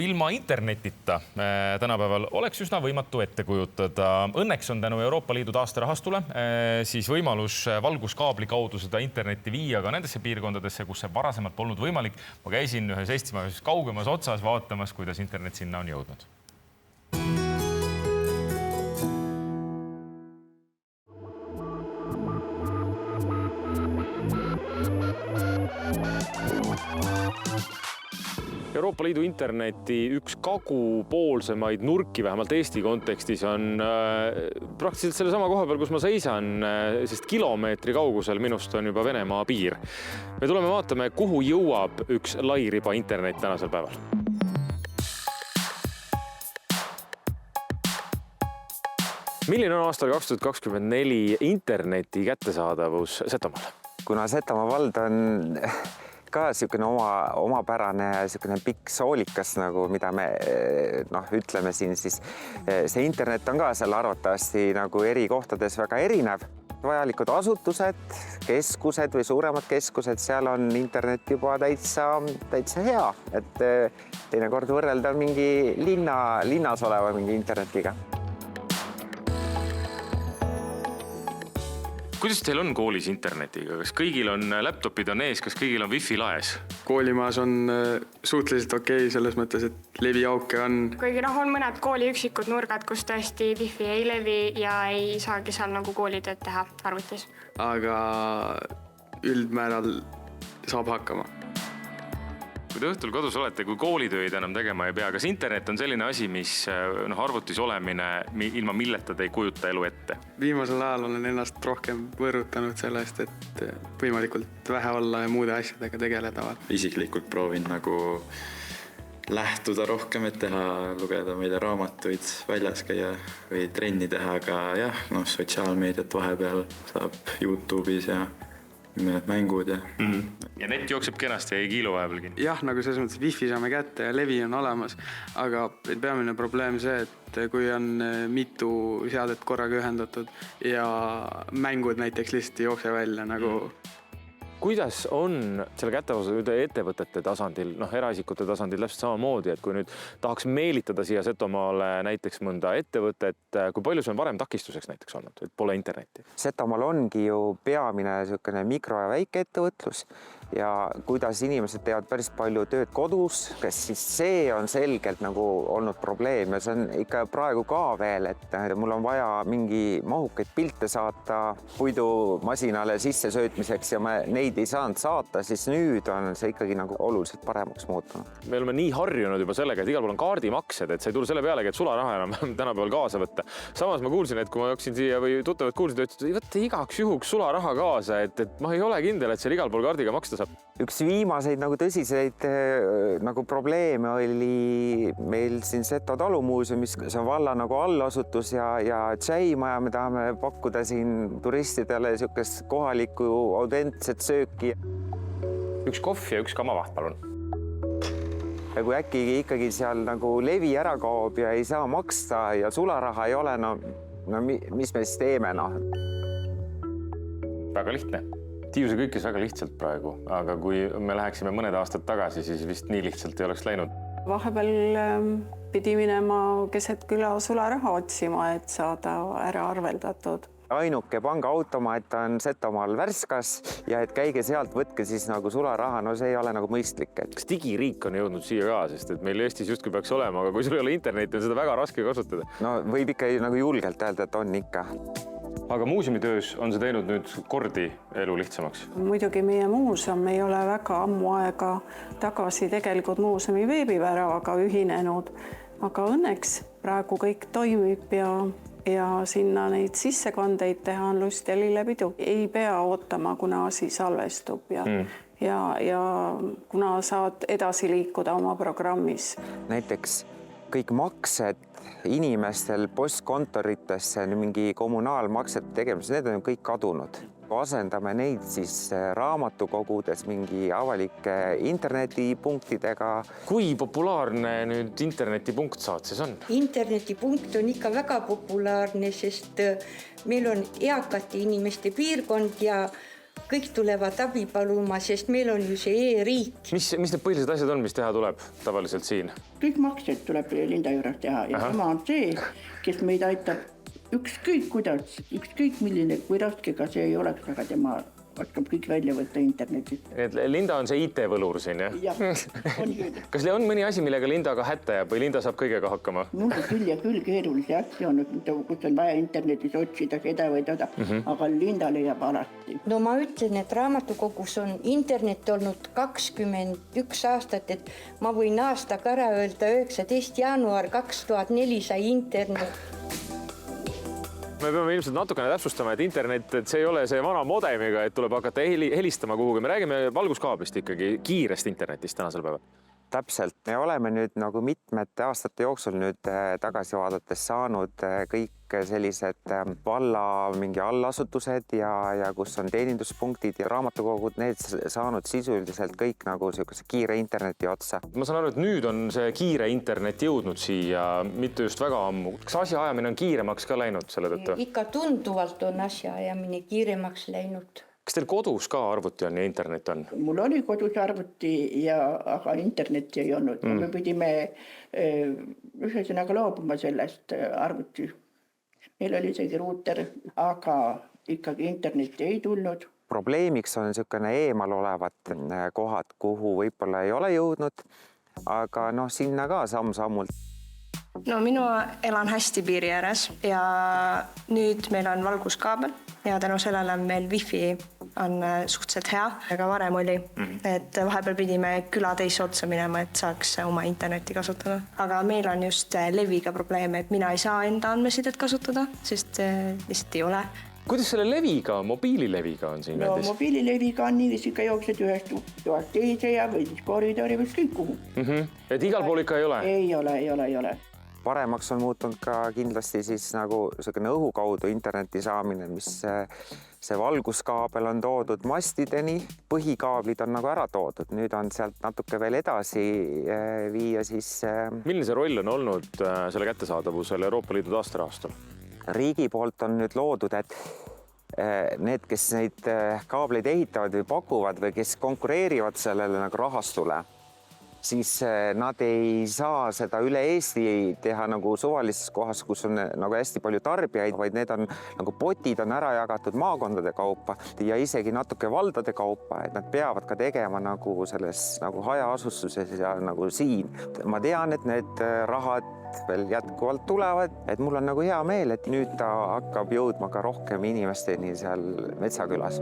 ilma internetita tänapäeval oleks üsna võimatu ette kujutada. Õnneks on tänu Euroopa Liidu taasterahastule siis võimalus valguskaabli kaudu seda internetti viia ka nendesse piirkondadesse, kus see varasemalt polnud võimalik. Ma käisin ühes Eestimaa kaugemas otsas vaatamas, kuidas internet sinna on jõudnud. Euroopa Liidu interneti üks kagupoolsemaid nurki, vähemalt Eesti kontekstis, on praktiliselt selle sama koha peal, kus ma seisan, sest kilomeetri kaugusel minust on juba Venemaa piir. Me tuleme vaatame, kuhu jõuab üks lairiba internet tänasel päeval. Milline on aastal 2024 interneti kättesaadavus Setomaal? Kuna Setomaa vald on ka niisugune omapärane pikk soolikas, nagu mida me ütleme siin, siis see internet on ka seal arvatavasti nagu eri kohtades väga erinev. Vajalikud asutused, keskused või suuremad keskused, seal on internet juba täitsa hea, et teinekord võrrelda mingi linnas oleva mingi internetiga. Kuidas teil on koolis internetiga? Kas kõigil on laptopid on ees, kas kõigil on wifi laes? Koolimaas on suhteliselt okei, selles mõttes, et leviauke on. Kuigi on mõned kooli üksikud nurgad, kus tõesti wifi ei levi ja ei saagi seal nagu koolitööd teha arvutis. Aga üldmääral saab hakkama. Kui te õhtul kodus olete, kui koolitööd enam tegema ei pea, kas internet on selline asi, mis arvutis olemine, ilma milleta te ei kujuta elu ette? Viimasel ajal olen ennast rohkem võrutanud sellest, et võimalikult vähe olla ja muude asjadega tegeleda. Isiklikult proovin nagu lähtuda rohkem, et lugeda meile raamatuid, väljas käia või trenni teha, aga jah, sotsiaalmeediat vahepeal saab YouTube'is ja mängud ja... Ja net jookseb kenasti ja ei kiilu vahepeal kinni? Jah, nagu selles mõttes wifi saame kätte ja levi on olemas, aga peamine probleem see, et kui on mitu seadet korraga ühendatud ja mängud näiteks lihtsalt ei jookse välja nagu... Kuidas on selle kättevõtuse ettevõtete tasandil, eraisikute tasandil täpselt samamoodi, et kui nüüd tahaks meelitada siia Setomaale näiteks mõnda ettevõtet, kui palju see on varem takistuseks näiteks olnud, et pole internetti? Setomaal ongi ju peamine mikro- ja väikeettevõtlus ja kuidas inimesed teevad päris palju tööd kodus, kas siis see on selgelt nagu olnud probleem ja see on ikka praegu ka veel, et mul on vaja mingi mahukaid pilte saata puidumasinale sisse söötmiseks ja me neid ei saanud saata, siis nüüd on see ikkagi nagu oluliselt paremaks muutunud. Me oleme nii harjunud juba sellega, et igal pool on kaardimaksed, et sa ei tule selle pealegi, et sularaha enam tänapäeval kaasa võtta. Samas ma kuulsin, et kui ma jooksin siia või tuttavad kuulsin, et võtta igaks juhuks sularaha kaasa, et ma ei ole kindel, et seal igal pool kaardiga maksta saab. Üks viimaseid nagu tõsiseid nagu probleeme oli meil siin Seto talumuuseumis, see on valla nagu allasutus ja tšäimaja, me tahame pakkuda siin turistidele niisugust kohalikku autentset sööki. Üks kohv ja üks kamavaht, palun. Ja kui äkki ikkagi seal nagu levi ära kaob ja ei saa maksta ja sularaha ei ole, mis me siis teeme? Väga lihtne. Tiiuse kõikis väga lihtsalt praegu, aga kui me läheksime mõned aastad tagasi, siis vist nii lihtsalt ei oleks läinud. Vahepeal pidi minema keset küla sularaha otsima, et saada ära arveldatud. Ainuke pangaautomaat on Setomaal Värskas ja et käige sealt, võtke siis nagu sularaha, see ei ole nagu mõistlik. Kas digiriik on jõudnud siia ka, sest et meil Eestis justkui peaks olema, aga kui sul ei ole internetti, on seda väga raske kasutada. Võib ikka nagu julgelt öelda, et on ikka. Aga muuseumitöös on see teinud nüüd kordi elu lihtsamaks? Muidugi meie muuseum ei ole väga ammu aega tagasi tegelikult muuseumi veebiväravaga ühinenud, aga õnneks praegu kõik toimib ja sinna neid sissekandeid teha on lust ja lillepidu. Ei pea ootama, kuna asi salvestub ja kuna saad edasi liikuda oma programmis. Näiteks kõik maksed inimestel postkontoritesse, mingi kommunaalmaksete tegemise, need on kõik kadunud. Asendame neid siis raamatukogudes mingi avalike internetipunktidega. Kui populaarne nüüd internetipunkt Saatses on? Internetipunkt on ikka väga populaarne, sest meil on eakate inimeste piirkond ja kõik tulevad abi paluma, sest meil on ju see e-riik. mis need põhilised asjad on, mis teha tuleb tavaliselt siin? Kõik maksed tuleb Linda juures teha ja tema on see, kes meid aitab ükskõik kuidas, ükskõik milline, kui raske ka see ei oleks, aga tema oskab kõik välja võtta internetist. Linda on see IT-võlur siin, jah? Jah, on küll. Kas on mõni asi, millega Linda ka hätta jääb või Linda saab kõigega hakkama? Mul on küll ja küll keerulisi asju on, kus on vaja internetis otsida seda või toda, aga Linda leiab alati. No ma ütlen, et raamatukogus on internet olnud 21 aastat, et ma võin aastaga ära öelda 19. jaanuar 2004 sai internet. Me peame ilmselt natukene täpsustama, et internet, et see ei ole see vana modemiga, et tuleb hakata helistama kuhugi. Me räägime valguskaablist ikkagi, kiirest internetist tänasel päeval. Täpselt, me oleme nüüd nagu mitmete aastate jooksul nüüd tagasi vaadates saanud kõik sellised valla mingi allasutused ja kus on teeninduspunktid ja raamatukogud, need saanud sisuliselt kõik nagu niisuguse kiire interneti otsa. Ma saan aru, et nüüd on see kiire internet jõudnud siia mitte just väga ammu. Kas asjaajamine on kiiremaks ka läinud selle tõttu? Ikka tunduvalt on asjaajamine kiiremaks läinud. Kas teil kodus ka arvuti on ja internet on? Mul oli kodus arvuti, aga internetti ei olnud. Me pidime ühesõnaga loobuma sellest arvuti. Meil oli isegi ruuter, aga ikkagi internetti ei tulnud. Probleemiks on niisugune eemal olevad kohad, kuhu võib-olla ei ole jõudnud, aga sinna ka samm-sammult. No minu elan hästi piiri ääres ja nüüd meil on valguskaabel ja tänu sellele meil wifi on suhteliselt hea, aga varem oli, et vahepeal pidime küla teise otsa minema, et saaks oma internetti kasutada. Aga meil on just leviga probleeme, et mina ei saa enda andmesidet kasutada, sest lihtsalt ei ole. Kuidas selle leviga, mobiilileviga on siin? No mobiilileviga on niiviisi ikka jooksed ühest toast teise ja või siis koridori või kõik kuhu. Et igal pool ikka ei ole? Ei ole. Paremaks on muutunud ka kindlasti siis nagu niisugune õhu kaudu interneti saamine, mis see valguskaabel on toodud mastideni, põhikaablid on nagu ära toodud. Nüüd on sealt natuke veel edasi viia siis... Milline see roll on olnud selle kättesaadavusel Euroopa Liidu taasterahastul? Riigi poolt on nüüd loodud, et need, kes neid kaableid ehitavad või pakuvad või kes konkureerivad sellele nagu rahastule, siis nad ei saa seda üle Eesti teha nagu suvalises kohas, kus on nagu hästi palju tarbijaid, vaid need on nagu potid on ära jagatud maakondade kaupa ja isegi natuke valdade kaupa, et nad peavad ka tegema nagu selles nagu hajaasustuses ja nagu siin. Ma tean, et need rahad veel jätkuvalt tulevad, et mul on nagu hea meel, et nüüd ta hakkab jõudma ka rohkem inimesteni seal Metsakülas.